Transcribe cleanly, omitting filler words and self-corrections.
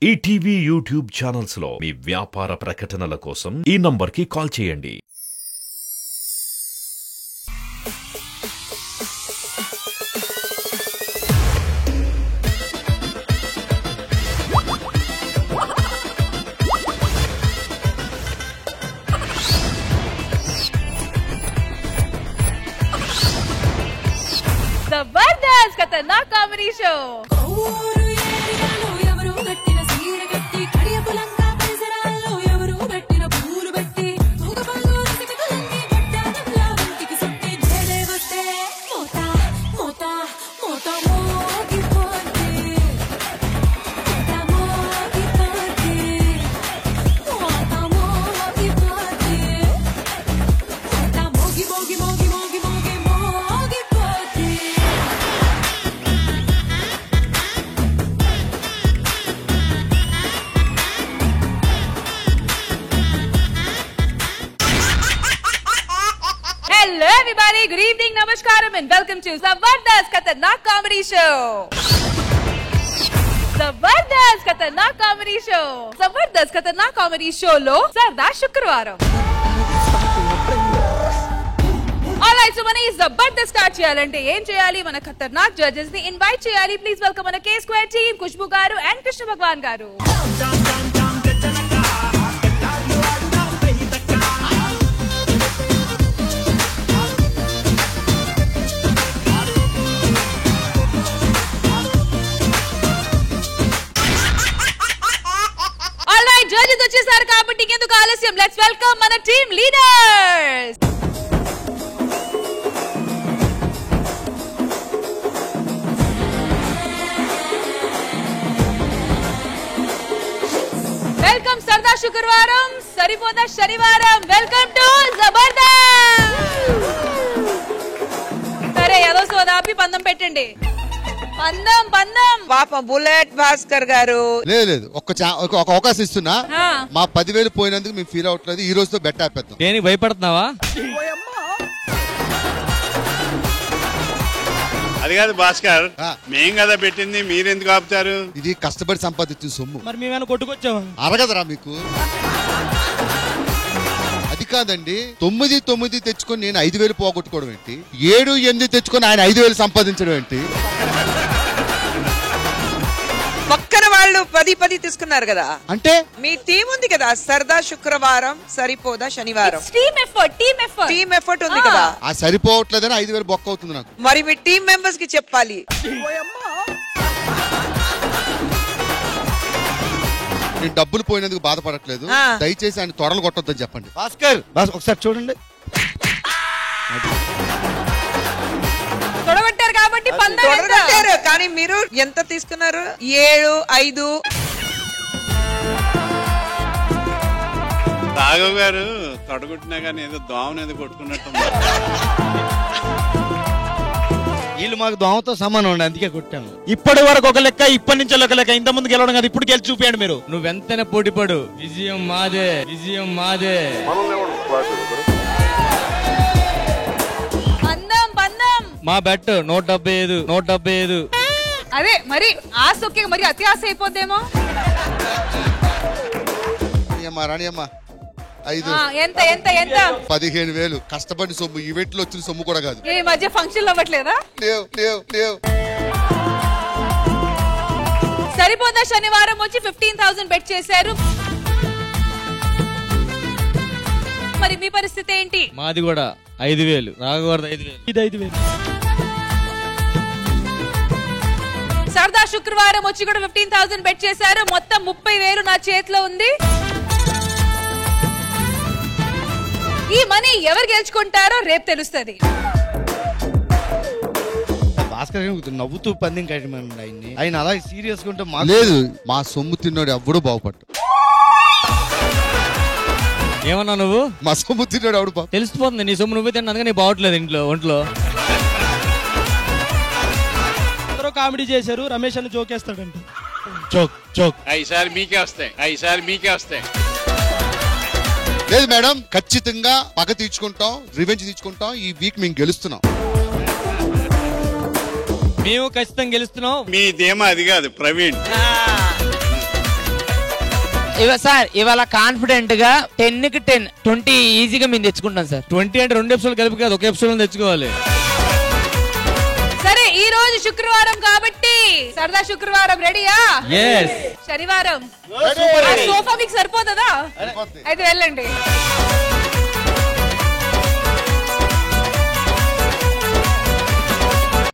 ETV YouTube channels లో మీ వ్యాపార ప్రకటనల కోసం ఈ నంబర్కి కాల్ చేయండి. जबरदस्त खतरनाक comedy show Hello everybody, good evening, namaskaram and welcome to Zabardast Khatarnak Comedy Show. Zabardast Khatarnak Comedy Show. Zabardast Khatarnak Comedy Show lo Sarda Shukravaram. Alright, so mana Zabardast start cheyalante em cheyali mana Khatarnak judges ni invite cheyali. Please welcome mana K Square team, Kushbu garu and Krishna Bhagwan garu. Judges వచ్చేసారు కాబట్టి ఎందుకు ఆలస్యం, let's welcome మన team leaders. Welcome సరదా శుక్రవారం, సరిపోదా శనివారం. Welcome to Jabardasth. సరే ఏదో సోదాపి పందం పెట్టండి. పందం పందం పాపం బుల్లెట్ భాస్కర్ గారు లేదు ఒక అవకాశం ఇస్తున్నా. మా 10,000 పోయినందుకు మేము ఫీల్ అవట్లేదు. ఈ రోజుతో బెట్ ఆపేద్దాం. దేనికి భయపడుతున్నావా? అది కాదు భాస్కర్, మేం కదా పెట్టింది, మీరెందుకు ఆపుతారు? ఇది కష్టపడి సంపాదించిన సొమ్ము. మరి మేమేమైనా కొట్టుకొచ్చావా? అరగదరా మీకు? అది కాదండి, 9 తెచ్చుకొని నేను 5,000 పోగొట్టుకోవడం ఏంటి? 7, 8 తెచ్చుకొని ఆయన 5,000 సంపాదించడం ఏంటి? పక్కన వాళ్ళు 10 తీసుకున్నారు కదా, అంటే మీ టీం ఉంది కదా, సరదా శుక్రవారం సరిపోదా శనివారం. టీమ్ ఎఫర్ట్ ఉంది కదా, ఆ సరిపోవట్లేదని 5,000 బొక్క అవుతుంది నాకు. మరి మీ టీం మెంబర్స్ కి చెప్పాలి. నేను డబ్బులు పోయినందుకు బాధపడట్లేదు, దయచేసి ఆయన తొడలు కొట్టొద్దని చెప్పండి. భాస్కర్ ఒకసారి చూడండి. తొడగొట్టారు కాబట్టి తొడగొట్టారు, కానీ మీరు ఎంత తీసుకున్నారు? 7, 5. రాఘవ్ గారు తొడగొట్టినా కానీ ఏదో దోమను ఏదో కొట్టుకున్నట్టు. వీళ్ళు మాకు దోమతో సమానం అండి, అందుకే కొట్టాము. ఇప్పటి వరకు ఒక లెక్క, ఇప్పటి నుంచి ఒక లెక్క. ఇంత ముందు గెలవడం కదా, ఇప్పుడు గెలిచి చూపించండి మీరు. నువ్వెంతైనా పోటీ పడు, విజయం మాదే, విజయం మాదే. మా బెట్ 175. అదే మరి ఆశ ఒకే, మరి అతి ఆశ అయిపోద్దేమో. రాణియమ్మ 5. ఎంత ఎంత ఎంత? 15,000 కష్టపడి సొమ్ము. ఈవెంట్ లో వచ్చిన సొమ్ము కూడా కాదు. ఈ మధ్య ఫంక్షన్ అవ్వట్లేదా? లేవు. సరిపోదా శనివారం వచ్చి 15,000 బెట్ చేశారు. మరి మీ పరిస్థితి ఏంటి? మాది కూడా 5,000. రాఘవారి 5,000, ఇది 5,000. సరదా శుక్రవారం వచ్చి కూడా 15,000 బెట్ చేశారు. మొత్తం 30,000 నా చేతిలో ఉంది. ఈ మనీ ఎవరు గెలుచుకుంటారో రేపు తెలుస్తుంది. భాస్కర్ నవ్వుతూ పందెం కట్టమండి ఆయన్ని. ఆయన అలా సీరియస్ గా ఉంటే లేదు, మా సొమ్ము తిన్నాడు ఎవడు బాగుపడ్డు. ఏమన్నా నువ్వు? మా సొమ్ము తిన్నాడు ఎవడు బాగు. తెలిసిపోతుంది నీ సొమ్ము నువ్వే తిన్నా, అందుకని బాగోట్లేదు ఇంట్లో ఒంట్లో. అందరూ కామెడీ చేశారు, రమేష్ అని జోకేస్తాడంట. జోక్ ఈసారి మీకే వస్తాయి. లేదు మేడం, ఖచ్చితంగా పగ తీర్చుకుంటాం, రివెంజ్ తీర్చుకుంటాం. ఈ వీక్ మేము గెలుస్తున్నాం. మేము ఖచ్చితంగా గెలుస్తున్నాం. మీ ధీమా అది కాదు ప్రవీణ్. సార్ ఇవాళ కాన్ఫిడెంట్ గా 10 కి 10 20 ఈజీగా మేము తెచ్చుకుంటాం సార్. 20 అంటే 2 ఎపిసోడ్ కలిపి కాదు, ఒక ఎపిసోడ్ తెచ్చుకోవాలి. సరే ఈ రోజు శుక్రవారం కాబట్టి సరదా శుక్రవారం రెడీయా? yes శనివారం సోఫా మీకు సరిపోతుందా? అయితే వెళ్ళండి.